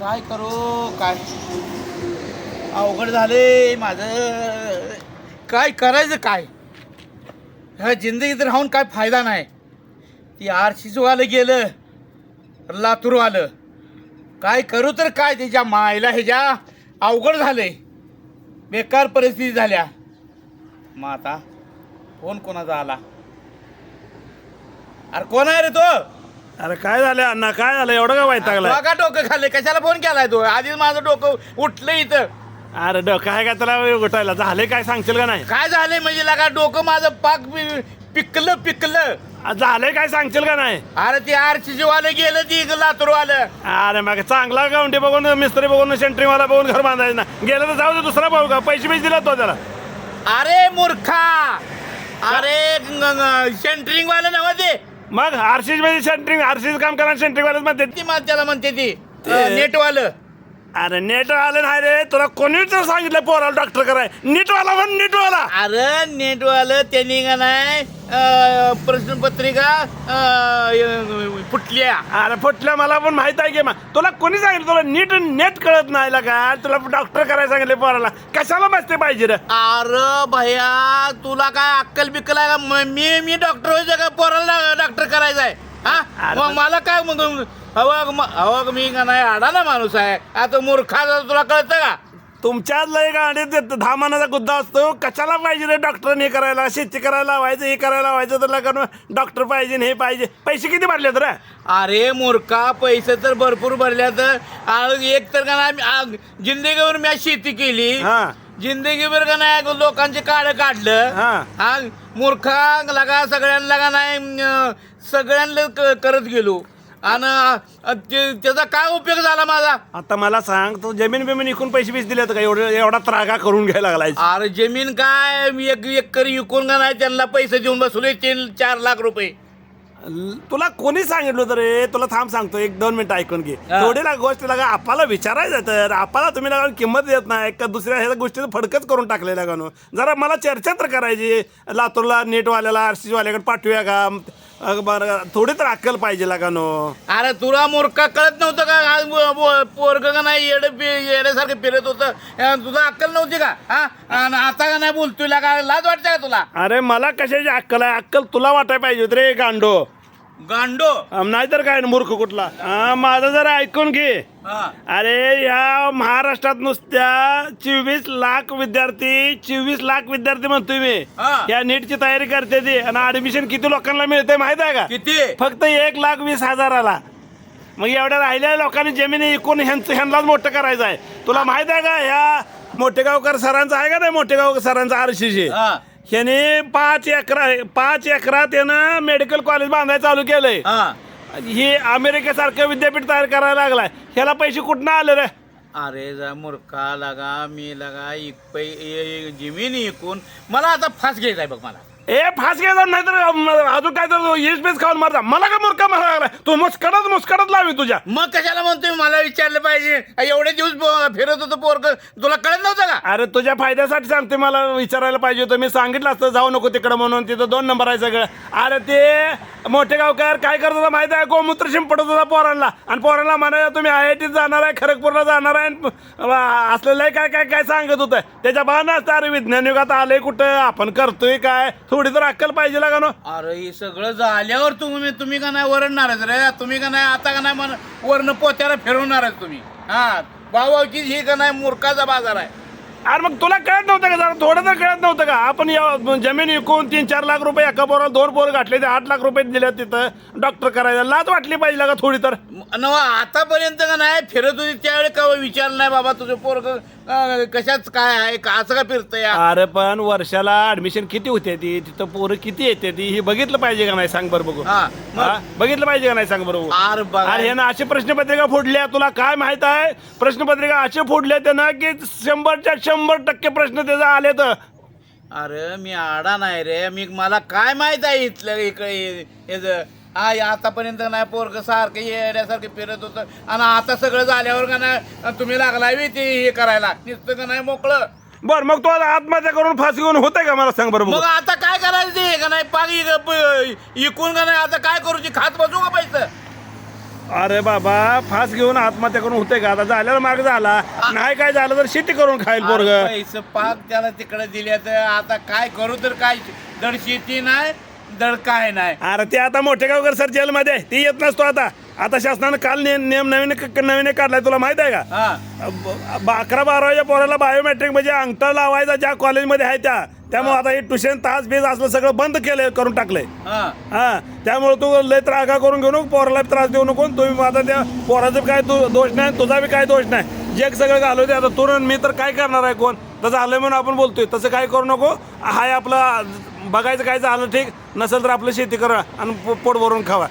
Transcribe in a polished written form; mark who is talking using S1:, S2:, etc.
S1: काय करू काय अवघड झाले माझं. काय करायचं काय ह्या जिंदगीत राहून काय फायदा नाही. ती आरशीजवालं गेलं लातूर आलं काय करू तर काय त्याच्या मायला ह्याच्या अवघड झालंय. बेकार परिस्थिती झाल्या. मग आता फोन कोणाचा आला. अरे कोण आहे रे तो.
S2: अरे काय झालं अण्णा, काय झालं एवढं काय वैतागलाय?
S1: तुला का डोकं खाल्लंय कशाला फोन केलाय तू. आधीच माझं डोकं उठलं इथं.
S2: अरे डोकं आहे का त्याला उठायला? झाले काय सांगशील का नाही?
S1: काय झालंय म्हणजे लागा डोकं माझं पाक पिकलं.
S2: झालंय काय सांगशील का नाही?
S1: अरे ती आरशीजीवालं गेलं ती लातूर आलं.
S2: अरे मग चांगला गावंडी बघून मिस्त्री बघून सेंटरिंगवाला बघून घर बांधायचं ना. गेलं तर जाऊ दे दुसरा भाऊ का पैसे दिला तो त्याला.
S1: अरे मूर्खा अरे सेंटरिंग वाला नव्ह ते.
S2: मग आरसीज मध्ये सेंटरिंग आरसीज काम करा सेंटरिंगवालाच म्हणते.
S1: ती त्याला म्हणते ती नेटवालं.
S2: अरे नेट आलं नाही रे तुला कोणीच सांगितलं पोराला डॉक्टर कराय. नीटवाला म्हण नीटवाला.
S1: अरे नेटवालं त्यांनी का नाही प्रश्नपत्रिका फुटल्या.
S2: अरे फुटल्या मला पण माहित आहे की. मग तुला कोणी सांगितलं तुला नीट नेट कळत नाही का? तुला डॉक्टर करायला सांगितले पोराला. कशाला बसते पाहिजे रे?
S1: अरे भैया तुला काय अक्कल बिक्कल आहे का. मी डॉक्टर व्हायचं का पोराला डॉक्टर करायचं आहे हा. मग मला काय मग हवं मी का नाही आडाना माणूस आहे. आता मूर्खा तुला कळतं का.
S2: तुमच्याच लय गाडीत 10 मानाचा गुद्दा असतो. कशाला पाहिजे रे डॉक्टर हे करायला शेती करायला लावायचं हे करायला लावायचं तर लग्न डॉक्टर पाहिजे हे पाहिजे. पैसे किती भरले तर?
S1: अरे मूर्खा पैसे तर भरपूर भरल्या. तर एक तर का नाही जिंदगीवर मी शेती केली. जिंदगीभर का नाही लोकांचे काढ काढलं. हा मूर्खा लगा सगळ्यांना लगा नाही सगळ्यांना करत गेलो आणि त्याचा काय उपयोग झाला माझा.
S2: आता मला सांग तू जमीन बिमीन विकून पैसे दिले का? एवढा त्रागा करून घ्यायला लागलाय.
S1: अरे जमीन काय मी एक करी विकून का नाही त्यांना पैसे देऊन बसवले 3-4 लाख रुपये.
S2: तुला कोणी सांगितलं होतं रे? तुला थांब सांगतो 1-2 मिनिटं ऐकून घे. थोडीला गोष्ट लागा आपल्याला विचारायचं तर आपल्याला तुम्ही लागा किंमत देत नाही का दुसऱ्या ह्या गोष्टीचं फडकच करून टाकलेला का नो. जरा मला चर्चा तर करायची. लातूरला नेटवाल्याला आरसीवाल्याकडे पाठवूया का? बरं थोडी तर अक्कल पाहिजे लागा नो.
S1: अरे तुला मूर्खा कळत नव्हतं का. पोरग का नाही येड्यासारखं फिरत होतं. तुला अक्कल नव्हती का हा. आणि आता का नाही बोलतोय लागा लाज वाटते का तुला.
S2: अरे मला कशाची अक्कल आहे? अक्कल तुला वाटाय पाहिजे होत रे गांडो. नाहीतर काय मूर्ख कुठला. माझं जरा ऐकून घे. अरे या महाराष्ट्रात नुसत्या 24 लाख विद्यार्थी म्हणतोय मी या नीटची तयारी करते ती. आणि ऍडमिशन किती लोकांना मिळते माहित आहे का?
S1: किती?
S2: फक्त 1,20,000. मग एवढ्या राहिलेल्या लोकांनी जमीन विकून ह्यांनाच मोठं करायचं आहे. तुला माहित आहे का ह्या मोठेगावकर सरांचं आहे का नाही? मोठेगावकर सरांचं आरशीशी ह्याने 5 एकरात यानं मेडिकल कॉलेज बांधायला चालू केलंय. ही अमेरिकेसारखं विद्यापीठ तयार करायला लागलाय. ह्याला पैसे कुठनं आले रे?
S1: अरे मूर्खा लागा मी लागा जमीन विकून मला आता फास घ्यायचा आहे बघ. मला
S2: फास घ्यायचा नाही तर अजून काय तर येस पेस खाऊन मारता. मला का मूर्खा मारा लागला? तू मुस्कडत लावी तुझ्या.
S1: मग कशाला म्हणतोय मला विचारलं पाहिजे. एवढे दिवस फिरत होतो पोरग तुला कळत नव्हतं का.
S2: अरे तुझ्या फायद्यासाठी सांगते. मला विचारायला पाहिजे होतं. मी सांगितलं असतं जाऊ नको तिकडं म्हणून. तिथं 2 नंबर आहे सगळं. अरे ते मोठे गावकर काय करत होता माहिती आहे? गोमूत्र शिंपडत होता पोरांना. आणि पोरांना म्हणायला तुम्ही IIT जाणार आहे खरगपूरला जाणार आहे असलेलं काय काय काय सांगत होतं. त्याच्या भान असतं अरे विज्ञान युगात आलंय कुठं आपण करतोय काय. थोडी तर अक्कल पाहिजे लागा नो.
S1: अरे हे सगळं झाल्यावर तुम्ही का नाही वरडणारच रे. तुम्ही का नाही आता का नाही वरण पोत्याला फिरवणारच तुम्ही. भावाची ही का नाही मूर्खाचा बाजार आहे.
S2: अरे मग तुला कळत नव्हतं का? जरा थोडं तर कळत नव्हतं का? आपण जमीन विकून 3-4 लाख रुपये एका पोराला 2 पोरं घातले ते 8 लाख रुपये दिले तिथं डॉक्टर करायला. लाज वाटली पाहिजे का थोडी तर.
S1: आतापर्यंत का नाही फिरत होती त्यावेळी का विचारलं नाही बाबा तुझं पोरग कशाच काय आहे का असं का फिरतंय.
S2: अरे पण वर्षाला ऍडमिशन किती होते ती तिथं पोरं किती येते ती हे बघितलं पाहिजे का नाही सांग बरं बघू. बघितलं पाहिजे का नाही सांग बरोबर. अरे ना अशी प्रश्नपत्रिका फोडल्या. तुला काय माहित आहे? प्रश्नपत्रिका असे फोडल्या त्यानं की 100च्या 100% प्रश्न त्याचा आले तर.
S1: अरे मी आडा नाही रे. मला काय माहित आहे इथलं इकडे आतापर्यंत नाही पोरग सारखं येण्यासारखं फिरत होतं. आणि आता सगळं झाल्यावर का नाही तुम्ही लागला ते हे करायला नुसतं का नाही मोकळं.
S2: बर मग तू आता आत्महत्या करून फाशी घेऊन होते का मला सांग बरं.
S1: मग आता काय करायचं ते का नाही पाणी इकून का नाही आता काय करूची खात बसू का पैसे.
S2: अरे बाबा फास घेऊन आत्महत्या करून होते का? आता झाल्यावर मार्ग झाला नाही काय झालं तर शेती करून खाईल पोरग.
S1: पैसे पाक त्याला तिकडे दिले तर आता काय करू तर काय दड शेती नाही दड काय नाही.
S2: अरे ते आता मोठे गावकर सर जेलमध्ये आहे. ती येत नसतो आता शासनानं काल नियम नवीन काढलाय तुला माहित आहे का?
S1: हा
S2: 11-12च्या पोराला बायोमेट्रिक म्हणजे अंगठा लावायचा ज्या कॉलेजमध्ये आहे त्यामुळे आता हे ट्युशन तास बीज असलं सगळं बंद केलंय करून टाकलंय.
S1: हा
S2: त्यामुळे तू लय त्रागा करून घेऊ नको पोराला त्रास देऊ नको. तुम्ही आता त्या पोराचं काय दोष नाही तुझा बी काय दोष नाही. जग सगळं घालवते आता तू मी तर काय करणार आहे कोण तसं आलंय म्हणून आपण बोलतोय तसं काय करू नको. हाय आपलं बघायचं काय झालं ठीक नसेल तर आपलं शेती करा आणि पोट भरून खावा.